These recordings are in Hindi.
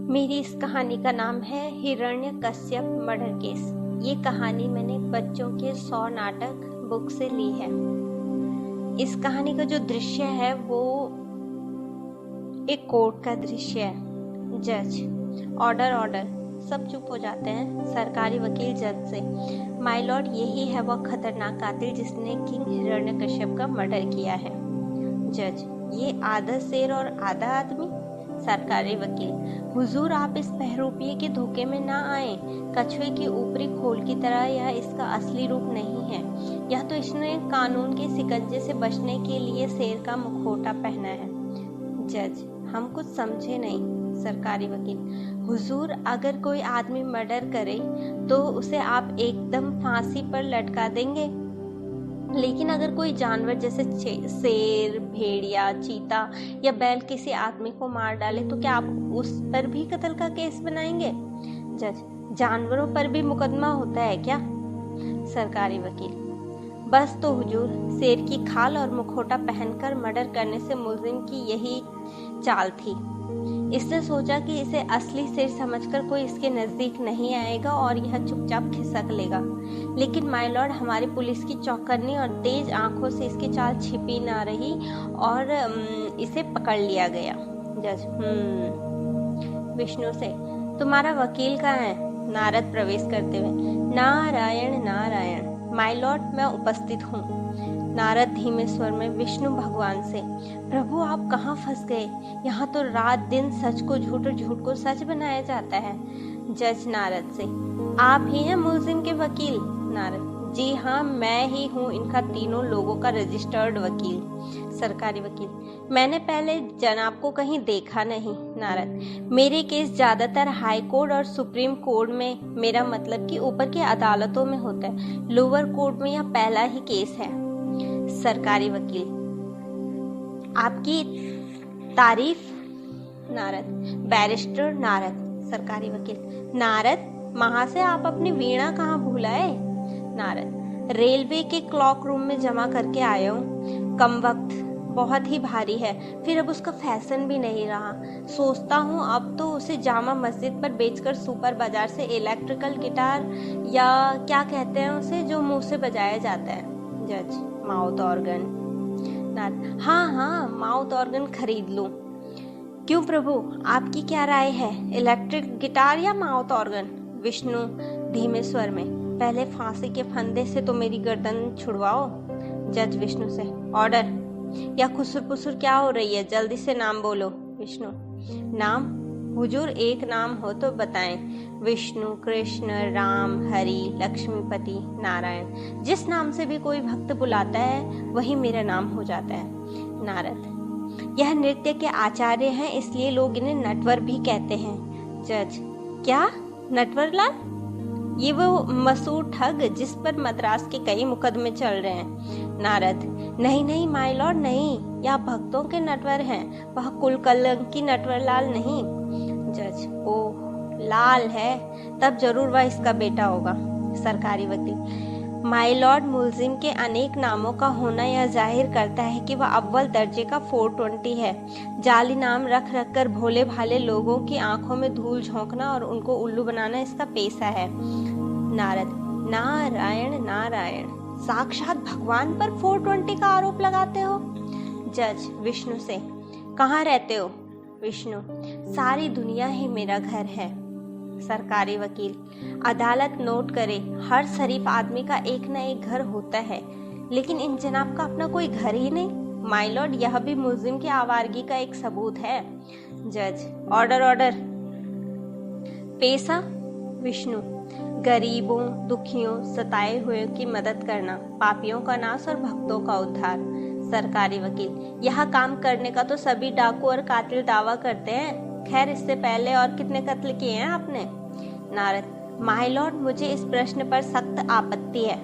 मेरी इस कहानी का नाम है हिरण्यकश्यप मर्डर केस। ये कहानी मैंने बच्चों के 100 नाटक बुक से ली है। इस कहानी का जो दृश्य है वो एक कोर्ट का दृश्य है। जज ऑर्डर सब चुप हो जाते हैं। सरकारी वकील जज से, माय लॉर्ड, यही है वह खतरनाक कातिल जिसने किंग हिरण्यकश्यप का मर्डर किया है। जज, ये आधा शेर और आधा आदमी। सरकारी वकील, हुजूर, आप इस बहरूपिये के धोखे में ना आए। कछुए की ऊपरी खोल की तरह यह इसका असली रूप नहीं है। यह तो इसने कानून के शिकंजे से बचने के लिए शेर का मुखौटा पहना है। जज, हम कुछ समझे नहीं। सरकारी वकील, हुजूर, अगर कोई आदमी मर्डर करे तो उसे आप एकदम फांसी पर लटका देंगे, लेकिन अगर कोई जानवर जैसे शेर, भेड़िया, चीता या बैल किसी आदमी को मार डाले तो क्या आप उस पर भी कत्ल का केस बनाएंगे? जज, जानवरों पर भी मुकदमा होता है क्या? सरकारी वकील, बस तो हुजूर, शेर की खाल और मुखौटा पहनकर मर्डर करने से मुलजिम की यही चाल थी। इसने सोचा कि इसे असली शेर समझकर कोई इसके नजदीक नहीं आएगा और यह चुपचाप खिसक लेगा, लेकिन माय लॉर्ड, हमारी पुलिस की चौकन्नी और तेज आंखों से इसकी चाल छिपी ना रही और इसे पकड़ लिया गया। जज, विष्णु से, तुम्हारा वकील कहाँ है? नारद प्रवेश करते हुए, नारायण नारायण, माय लॉर्ड, मैं उपस्थित हूँ। नारद धीमे स्वर में विष्णु भगवान से, प्रभु, आप कहाँ फंस गए? यहाँ तो रात दिन सच को झूठ और झूठ को सच बनाया जाता है। जज नारद से, आप ही हैं मुलजिम के वकील? नारद, जी हाँ, मैं ही हूँ इनका तीनों लोगों का रजिस्टर्ड वकील। सरकारी वकील, मैंने पहले जनाब को कहीं देखा नहीं। नारद, मेरे केस ज्यादातर हाई कोर्ट और सुप्रीम कोर्ट में, मेरा मतलब कि ऊपर की अदालतों में होता है। लोअर कोर्ट में यह पहला ही केस है। सरकारी वकील, आपकी तारीफ। नारद, बैरिस्टर नारद। सरकारी वकील, नारद महाशय, आप अपनी वीणा कहाँ भूलाए? नारद, रेलवे के क्लॉक रूम में जमा करके आया हूँ। कम वक्त, बहुत ही भारी है, फिर अब उसका फैशन भी नहीं रहा। सोचता हूँ अब तो उसे जामा मस्जिद पर बेचकर सुपर बाजार से इलेक्ट्रिकल गिटार, या क्या कहते हैं उसे, जो मुंह से बजाया जाता है। जज, माउथ ऑर्गन। नारद, हाँ, माउथ ऑर्गन खरीद लूं। क्यों प्रभु, आपकी क्या राय है, इलेक्ट्रिक गिटार या माउथ ऑर्गन? विष्णु धीमे स्वर में, पहले फांसी के फंदे से तो मेरी गर्दन छुड़वाओ। जज विष्णु से, ऑर्डर। या खुसुर पुसुर क्या हो रही है? जल्दी से नाम बोलो। विष्णु, नाम? हुजूर, एक नाम हो तो बताएं। विष्णु, कृष्ण, राम, हरि, लक्ष्मीपति, नारायण। जिस नाम से भी कोई भक्त बुलाता है वही मेरा नाम हो जाता है। नारद, यह नृत्य के आचार्य हैं, इसलिए लोग इन्हें नटवर भी कहते हैं। जज, क्या नटवर लाल? ये वो मसूर ठग जिस पर मद्रास के कई मुकदमे चल रहे हैं। नारद, नहीं माय लॉर्ड, नहीं, यह भक्तों के नटवर हैं, वह कुल कलंकी नटवर लाल नहीं। जज, ओह, लाल है, तब जरूर वह इसका बेटा होगा। सरकारी वकील, माय लॉर्ड, मुलजिम के अनेक नामों का होना यह जाहिर करता है कि वह अव्वल दर्जे का 420 है। जाली नाम रख कर भोले भाले लोगों की आंखों में धूल झोंकना और उनको उल्लू बनाना इसका पेशा है। नारद, नारायण नारायण, साक्षात भगवान पर 420 का आरोप लगाते हो? जज विष्णु से, कहाँ रहते हो? विष्णु, सारी दुनिया ही मेरा घर है। सरकारी वकील, अदालत नोट करे, हर शरीफ आदमी का एक न एक घर होता है, लेकिन इन जनाब का अपना कोई घर ही नहीं। माय लॉर्ड, यह भी मुलजिम की आवारगी का एक सबूत है। जज, ऑर्डर। पेशा? विष्णु, गरीबों, दुखियों, सताए हुए की मदद करना, पापियों का नाश और भक्तों का उद्धार। सरकारी वकील, यह काम करने का तो सभी डाकू और कातिल दावा करते हैं। खैर, इससे पहले और कितने कत्ल किए हैं आपने? नारद, माय लॉर्ड, मुझे इस प्रश्न पर सख्त आपत्ति है।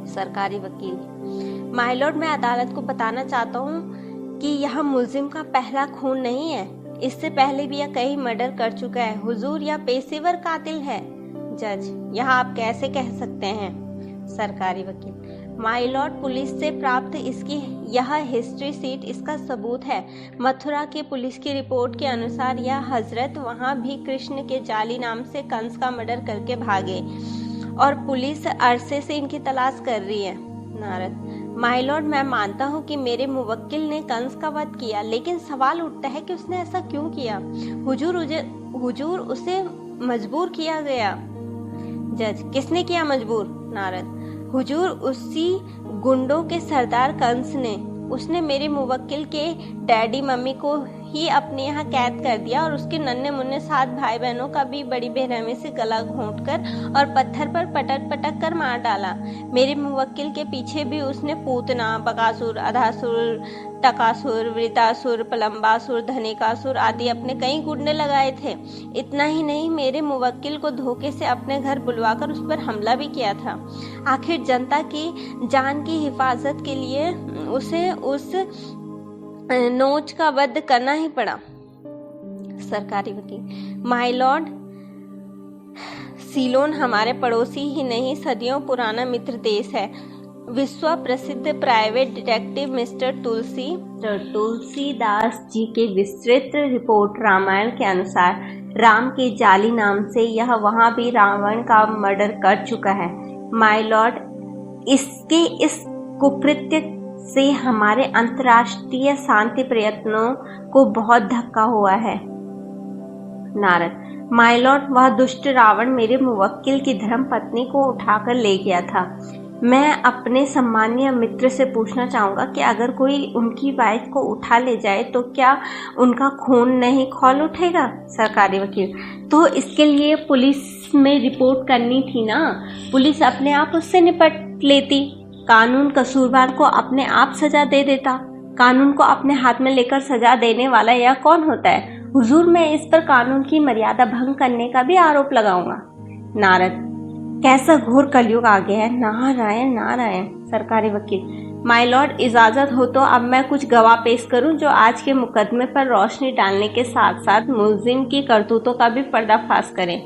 सरकारी वकील, माय लॉर्ड, मैं अदालत को बताना चाहता हूँ कि यह मुलजिम का पहला खून नहीं है। इससे पहले भी यह कई मर्डर कर चुका है। हुजूर, यह पेशेवर कातिल है। जज, यह आप कैसे कह सकते हैं? सरकारी वकील, माय लॉर्ड, पुलिस से प्राप्त इसकी यह हिस्ट्री सीट इसका सबूत है। मथुरा की पुलिस की रिपोर्ट के अनुसार यह हजरत वहां भी कृष्ण के जाली नाम से कंस का मर्डर करके भागे और पुलिस अरसे से इनकी तलाश कर रही है। नारद, माय लॉर्ड, मैं मानता हूँ कि मेरे मुवक्किल ने कंस का वध किया, लेकिन सवाल उठता है कि उसने ऐसा क्यों किया। हुजूर, उसे मजबूर किया गया। जज, किसने किया मजबूर? नारद, हुजूर, उसी गुंडों के सरदार कंस ने। उसने मेरे मुवक्किल के डैडी मम्मी को ही अपने यहाँ कैद कर दिया और उसके नन्हे मुन्ने 7 भाई बहनों का भी बड़ी बेरहमी से गला घोंटकर और पत्थर पर पटक पटक कर मार डाला। मेरे मुवक्किल के पीछे भी उसने पूतना, बकासुर, अधासुर, टकासुर, वृतासुर, पलम्बासुर, धनिकासुर आदि अपने कई गुंडे लगाए थे। इतना ही नहीं, मेरे मुवक्किल को धोखे से अपने घर बुलवाकर उस पर हमला भी किया था। आखिर जनता की जान की हिफाजत के लिए उसे उस नोच का वध करना ही पड़ा। सरकारी वकील, माय लॉर्ड, सीलोन हमारे पड़ोसी ही नहीं, सदियों पुराना मित्र देश है। विश्व प्रसिद्ध private detective mister Tulsidas ji के विस्तृत रिपोर्ट रामायण के अनुसार राम के जाली नाम से यह वहां भी रावण का मर्डर कर चुका है। माय लॉर्ड, इसके इस कुकृत्य से हमारे अंतर्राष्ट्रीय शांति प्रयत्नों को बहुत धक्का हुआ है। नारद, माय लॉर्ड, वह दुष्ट रावण मेरे मुवक्किल की धर्म पत्नी को उठाकर ले गया था। मैं अपने सम्मानीय मित्र से पूछना चाहूंगा कि अगर कोई उनकी वाइफ को उठा ले जाए तो क्या उनका खून नहीं खौल उठेगा? सरकारी वकील, तो इसके लिए पुलिस में रिपोर्ट करनी थी ना। पुलिस अपने आप उससे निपट लेती। कानून कसूरवार को अपने आप सजा दे देता। कानून को अपने हाथ में लेकर सजा देने वाला यह कौन होता है? हुजूर, मैं इस पर कानून की मर्यादा भंग करने का भी आरोप लगाऊंगा। नारद, कैसा घोर कलयुग आ गया है। नारायण नारायण। सरकारी वकील, माय लॉर्ड, इजाजत हो तो अब मैं कुछ गवाह पेश करूं जो आज के मुकदमे पर रोशनी डालने के साथ साथ मुलजिम की करतूतों का भी पर्दाफाश करें।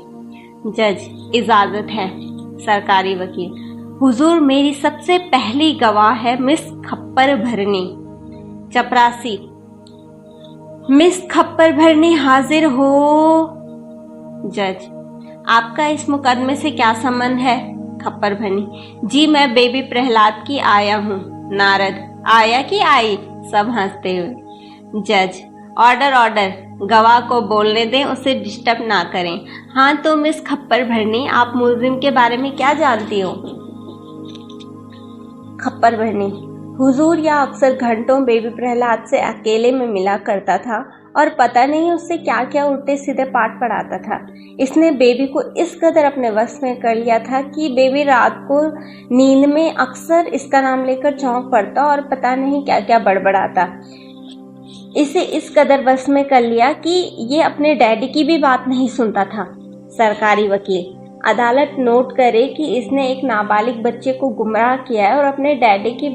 जज, इजाजत है। सरकारी वकील, हुजूर, मेरी सबसे पहली गवाह है मिस खप्पर भरनी, चपरासी। मिस खप्पर भरनी हाजिर हो। जज, आपका इस मुकदमे से क्या संबंध है? खप्पर भरनी, जी मैं बेबी प्रहलाद की आया हूँ। नारद, आया कि आई? सब हंसते हुए। जज, ऑर्डर ऑर्डर, गवाह को बोलने दें, उसे डिस्टर्ब ना करें। हाँ तो मिस खप्पर भरनी, आप मुलजिम के बारे में क्या जानती हो? खप्पर भरनी, हुजूर, यह अक्सर घंटों बेबी प्रहलाद से अकेले में मिला करता था और पता नहीं उससे क्या क्या उल्टे सीधे पाठ पढ़ाता था। इसने बेबी को इस कदर अपने वश में कर लिया था कि बेबी रात को नींद में अक्सर इसका नाम लेकर चौंक पड़ता और पता नहीं क्या क्या बड़बड़ाता। इसे इस कदर वश में कर लिया कि ये अपने डैडी की भी बात नहीं सुनता था। सरकारी वकील, अदालत नोट करे कि इसने एक नाबालिग बच्चे को गुमराह किया है और अपने डैडी के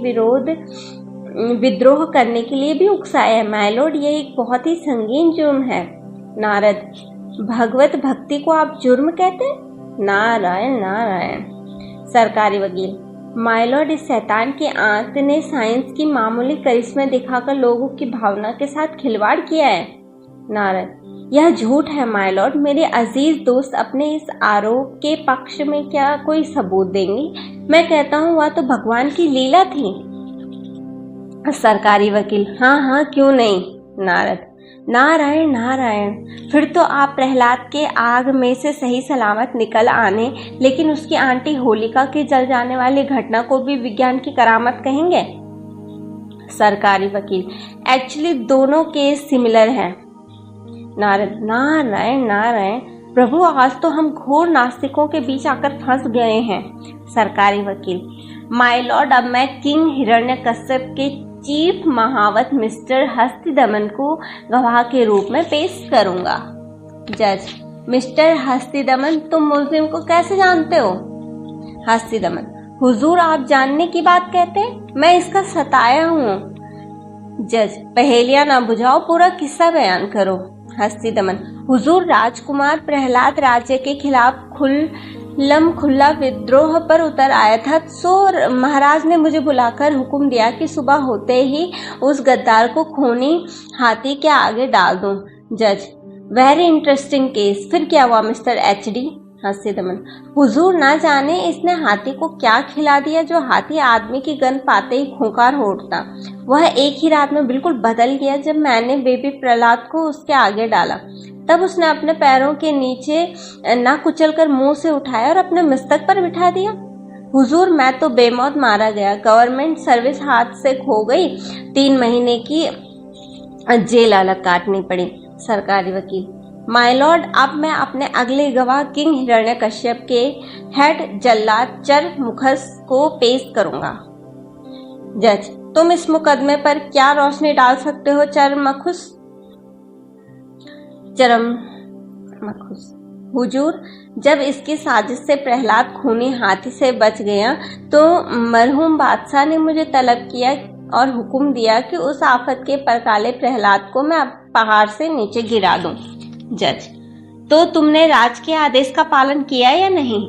विद्रोह करने के लिए भी उकसाया है। माय लॉर्ड, ये एक बहुत ही संगीन जुर्म है। नारद, भगवत भक्ति को आप जुर्म कहते हैं? नारायण नारायण। सरकारी वकील, माय लॉर्ड, इस शैतान के आंत ने साइंस की मामूली करिश्मे दिखाकर लोगों की भावना के साथ खिलवाड़ किया है। नारद, यह झूठ है माय लॉर्ड। मेरे अजीज दोस्त अपने इस आरोप के पक्ष में क्या कोई सबूत देंगे? मैं कहता हूँ वह तो भगवान की लीला थी। सरकारी वकील, हाँ हाँ क्यों नहीं। नारद, नारायण नारायण। फिर तो आप प्रहलाद के आग में से सही सलामत निकल आने, लेकिन उसकी आंटी होलिका के जल जाने वाली घटना को भी विज्ञान की करामत कहेंगे? सरकारी वकील, एक्चुअली दोनों केस सिमिलर हैं। नारद, नारायण नारायण। प्रभु, आज तो हम घोर नास्तिकों के बीच आकर फंस गए हैं। सरकारी वकील, माय लॉर्ड, अब मैं किंग हिरण्यकश्यप के चीफ महावत मिस्टर हस्तिदमन को गवाह के रूप में पेश करूंगा। जज, मिस्टर हस्तिदमन, तुम मुलजिम को कैसे जानते हो? हस्तिदमन, हुजूर, आप जानने की बात कहते हैं, मैं इसका सताया हूँ। जज, पहेलियां ना बुझाओ, पूरा किस्सा बयान करो। हस्तिदमन, हुजूर, राजकुमार प्रहलाद राज्य के खिलाफ लमखुल्ला विद्रोह पर उतर आया था, सो महाराज ने मुझे बुलाकर हुक्म दिया कि सुबह होते ही उस गद्दार को खूनी हाथी के आगे डाल दूं। जज: वेरी इंटरेस्टिंग केस। फिर क्या हुआ मिस्टर एचडी? हास्य दमन: हुजूर, ना जाने इसने हाथी को क्या खिला दिया जो हाथी आदमी की गंध पाते ही खूंखार हो उठता। वह एक ही रात में बिल्कुल बदल गया। जब मैंने बेबी प्रहलाद को उसके आगे डाला तब उसने अपने पैरों के नीचे ना कुचलकर मुंह से उठाया और अपने मस्तक पर बिठा दिया। हुजूर, मैं तो बेमौत मारा गया। गवर्नमेंट सर्विस हाथ से खो गई। 3 महीने की जेल अलग काटनी पड़ी। सरकारी वकील: माय लॉर्ड, अब मैं अपने अगले गवाह किंग हिरण्यकश्यप के हेड जल्लाद चरमुखस को पेश करूंगा। जज: तुम इस मुकदमे पर क्या रोशनी डाल सकते हो चरमखुस? चरमखुस: हुजूर, जब इसकी साजिश से प्रहलाद खूनी हाथी से बच गया तो मरहूम बादशाह ने मुझे तलब किया और हुक्म दिया कि उस आफत के परकाले प्रहलाद को मैं पहाड़ से नीचे गिरा दूं। जज: तो तुमने राज के आदेश का पालन किया या नहीं?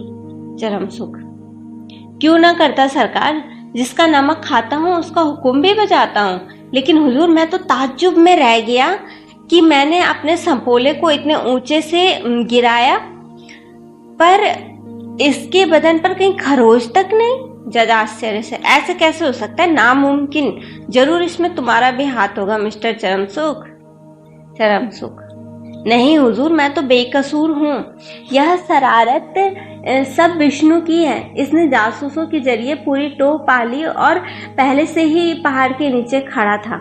चरमसुख: क्यों ना करता सरकार, जिसका नमक खाता हूँ उसका हुक्म भी बजाता हूँ। लेकिन हुजूर, मैं तो ताज्जुब में रह गया कि मैंने अपने संपोले को इतने ऊंचे से गिराया पर इसके बदन पर कहीं खरोच तक नहीं। जज आश्चर्य से: ऐसे कैसे हो सकता है? नामुमकिन। जरूर इसमें तुम्हारा भी हाथ होगा मिस्टर चरमसुख। चरमसुख: नहीं हुजूर, मैं तो बेकसूर हूँ। यह शरारत सब विष्णु की है। इसने जासूसों के जरिए पूरी टोह पाली और पहले से ही पहाड़ के नीचे खड़ा था।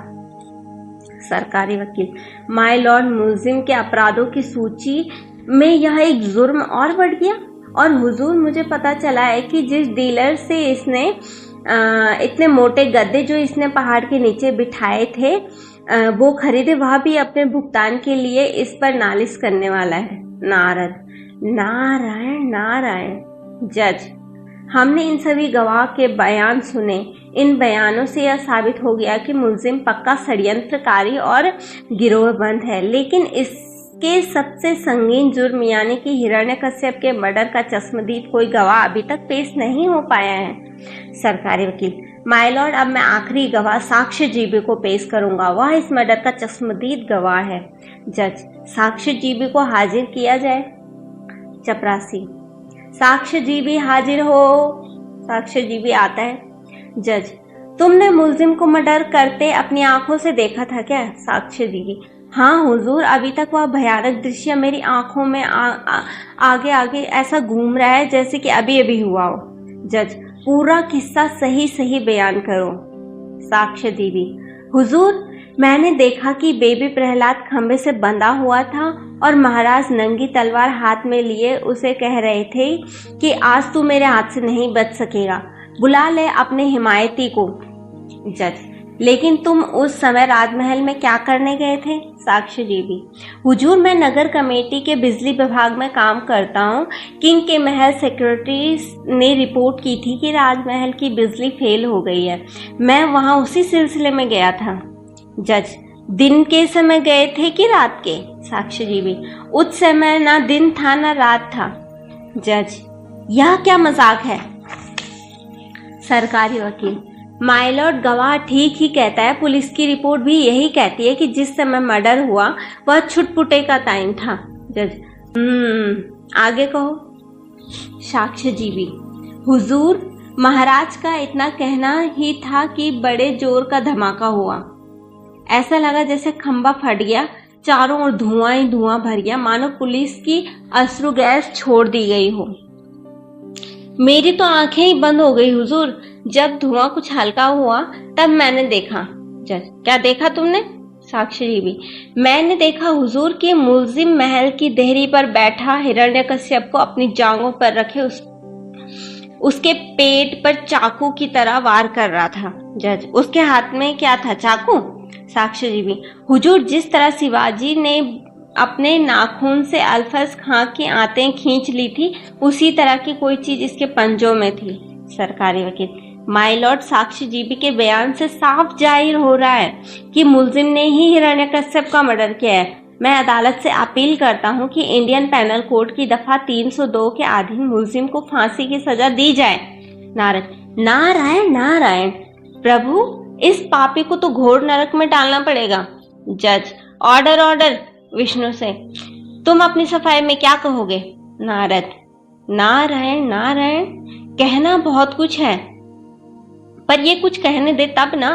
सरकारी वकील: माय लॉर्ड, मुल्जिम के अपराधों की सूची में यह एक जुर्म और बढ़ गया। और हुजूर, मुझे पता चला है कि जिस डीलर से इसने इतने मोटे गद्दे जो इसने पहाड़ के नीचे बिठाए थे वो खरीदे, वह भी अपने भुगतान के लिए इस पर नालिश करने वाला है। नारद: नारायण नारायण। जज: हमने इन सभी गवाह के बयान सुने। इन बयानों से यह साबित हो गया कि मुल्जिम पक्का षड्यंत्रकारी और गिरोहबंद है। लेकिन इसके सबसे संगीन जुर्म यानी कि हिरण्यकश्यप के मर्डर का चश्मदीद कोई गवाह अभी तक पेश नहीं हो पाया है। सरकारी वकील: माय लॉर्ड, अब मैं आखिरी गवाह साक्ष्यजीवी को पेश करूंगा। वह इस मर्डर का चश्मदीद गवाह है। जज: साक्ष्यजीवी को हाजिर किया जाए। चपरासी: साक्ष्यजीवी हाजिर हो। साक्ष्यजीवी आता है। जज: तुमने मुल्जिम को मर्डर करते अपनी आंखों से देखा था क्या? साक्ष्यजीवी: हाँ हुजूर, अभी तक वह भयानक दृश्य मेरी आंखों में आगे आगे ऐसा घूम रहा है जैसे कि अभी अभी हुआ हो। जज: पूरा किस्सा सही सही बयान करो। साक्ष्यजीवी: हुजूर, मैंने देखा कि बेबी प्रहलाद खंबे से बंधा हुआ था और महाराज नंगी तलवार हाथ में लिए उसे कह रहे थे कि आज तू मेरे हाथ से नहीं बच सकेगा, बुला ले अपने हिमायती को। जज: लेकिन तुम उस समय राजमहल में क्या करने गए थे? साक्ष्यजीवी: हुजूर, मैं नगर कमेटी के बिजली विभाग में काम करता हूँ। किंग के महल सेक्रेटरी ने रिपोर्ट की थी कि राजमहल की बिजली फेल हो गई है। मैं वहाँ उसी सिलसिले में गया था। जज: दिन के समय गए थे कि रात के? साक्ष्यजीवी: उस समय ना दिन था ना रात था। जज: यह क्या मजाक है? सरकारी वकील: माय लॉर्ड, गवाह ठीक ही कहता है। पुलिस की रिपोर्ट भी यही कहती है कि जिस समय मर्डर हुआ वह छुटपुटे का टाइम था। जज: आगे कहो। साक्ष्यजीवी: हुजूर, महाराज का इतना कहना ही था कि बड़े जोर का धमाका हुआ। ऐसा लगा जैसे खंबा फट गया, चारों ओर धुआं ही धुआं भर गया, मानो पुलिस की अश्रु गैस छोड़ दी गई हो। मेरी तो आंखें ही बंद हो गई हुजूर। जब धुआं कुछ हल्का हुआ तब मैंने देखा। जज: क्या देखा तुमने? साक्ष्यजीवी: मैंने देखा हुजूर कि मुल्जिम महल की देहरी पर बैठा हिरण्यकश्यप को अपनी जांघों पर रखे उसके पेट पर चाकू की तरह वार कर रहा था। जज: उसके हाथ में क्या था? चाकू? साक्ष्यजीवी: हुजूर, जिस तरह शिवाजी ने अपने नाखून से अल्फज खां की आंतें खींच ली थी उसी तरह की कोई चीज इसके पंजों में थी। सरकारी वकील: माय लॉर्ड, साक्ष्यजीवी के बयान से साफ जाहिर हो रहा है कि मुल्जिम ने ही हिरण्यकश्यप का मर्डर किया है। मैं अदालत से अपील करता हूँ कि इंडियन पेनल कोड की दफा 302 के अधीन मुलजिम को फांसी की सजा दी जाए। नारद, नारायण नारायण, प्रभु इस पापी को तो घोर नरक में डालना पड़ेगा। जज, ऑर्डर ऑर्डर। विष्णु से, तुम अपनी सफाई में क्या कहोगे? नारद, नारायण नारायण, कहना बहुत कुछ है, पर ये कुछ कहने दे तब ना।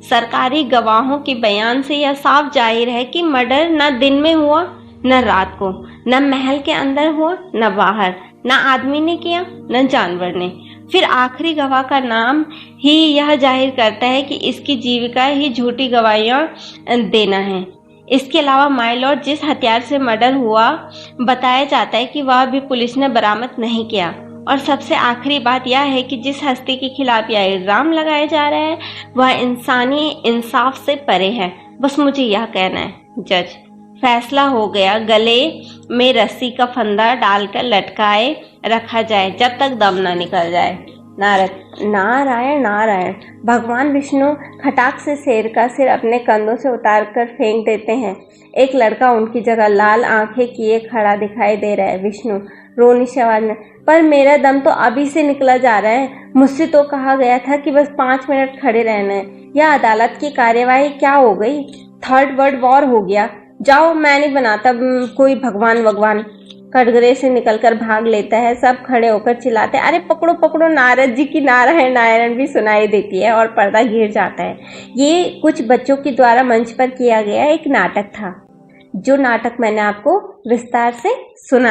सरकारी गवाहों के बयान से यह साफ जाहिर है कि मर्डर न दिन में हुआ न रात को, न महल के अंदर हुआ न बाहर, न आदमी ने किया न जानवर ने। फिर आखिरी गवाह का नाम ही यह जाहिर करता है कि इसकी जीविका ही झूठी गवाहियां देना है। इसके अलावा माय लॉर्ड, जिस हथियार से मर्डर हुआ बताया जाता है कि वह भी पुलिस ने बरामद नहीं किया। और सबसे आखिरी बात यह है कि जिस हस्ती के खिलाफ यह इल्जाम लगाया जा रहा है वह इंसानी इंसाफ से परे है। बस मुझे यह कहना है। जज, फैसला हो गया। गले में रस्सी का फंदा डालकर लटकाए रखा जाए जब तक दम न निकल जाए। नारद, नारायण नारायण। भगवान विष्णु खटाक से शेर का सिर अपने कंधों से उतारकर फेंक देते हैं। एक लड़का उनकी जगह लाल आंखें किए खड़ा दिखाई दे रहा है। विष्णु रोनिश आवाज में, पर मेरा दम तो अभी से निकला जा रहा है। मुझसे तो कहा गया था कि बस 5 मिनट खड़े रहना है। यह अदालत की कार्यवाही क्या हो गई? थर्ड वर्ल्ड वॉर हो गया। जाओ, मैं नहीं बनाता कोई भगवान भगवान। कटघरे से निकलकर भाग लेता है। सब खड़े होकर चिल्लाते हैं, अरे पकड़ो पकड़ो। नारद जी की नारायण नारायण भी सुनाई देती है और पर्दा घिर जाता है। ये कुछ बच्चों के द्वारा मंच पर किया गया एक नाटक था, जो नाटक मैंने आपको विस्तार से सुना।